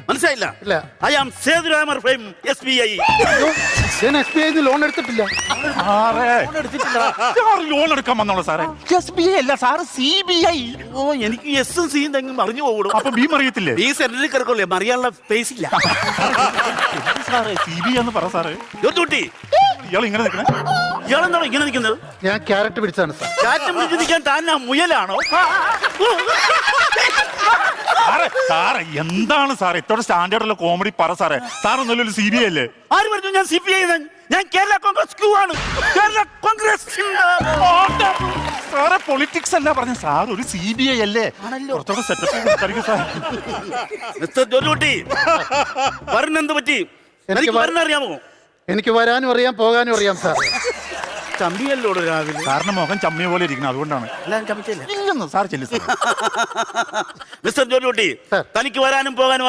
മനസ്സിലായില്ല? ഇല്ല. I am Sethuramar from SBI. ഞാൻ SBI ലോൺ എടുത്തിട്ടില്ല. ലോൺ എടുക്കാൻ വന്നോളൂ സാറേ. SBI അല്ല സാറ് CBI. ഓ, എനിക്ക് എസും സിയും തെങ്ങും അറിഞ്ഞു പോകൂടും. അപ്പൊ ബീം അറിയത്തില്ലേ? ഈ സെന്ററിൽ കിടക്കല്ലേ, അറിയാനുള്ള സ്പേസ് ഇല്ല. സാറേ CBI എന്ന് പറ സാറേ. ജോത്തൂട്ടി, ഇയാൾ ഇങ്ങനെ നിൽക്കണേ. ഇയാളെന്താണോ ഇങ്ങനെ നിൽക്കുന്നത്? ഞാൻ ക്യാരറ്റ് പിടിച്ചാണ് സാർ. കാറ്റും പിടിച്ച് നിൽക്കാൻ താൻ മുയലാണോ? സാറേ എന്താണ് സാറേ ഇത്തോടെ സ്റ്റാൻഡേർഡുള്ള കോമഡി പറ സാറേ. സാറൊന്നുമല്ലൊരു CBI അല്ലേ? ആര് പറഞ്ഞു ഞാൻ CPI? ഞാൻ കേരള കോൺഗ്രസ് ക്യൂ ആണ്. കേരള കോൺഗ്രസ് സാറേ പൊളിറ്റിക്സ് അല്ല പറഞ്ഞ സാർ ഒരു CBI അല്ലേ? കുറച്ചുകൂടെ സെറ്റപ്പ് സാർ. മിസ്റ്റർ ജോലൂട്ടി, വരണെന്ത് പറ്റി? എനിക്ക് വരണറിയാമോ? എനിക്ക് വരാനും അറിയാം, പോകാനും അറിയാം സാർ. ചമ്പിയല്ലോ രാവിലെ. സാറിന്റെ മുഖം ചമ്മിയ പോലെ ഇരിക്കണം, അതുകൊണ്ടാണ്. എല്ലാം ചമ്മിച്ചല്ലേ? ഇല്ലെന്ന് സാർ ചെല്ലു. മിസ്റ്റർ ജോലൂട്ടി, തനിക്ക് വരാനും പോകാനും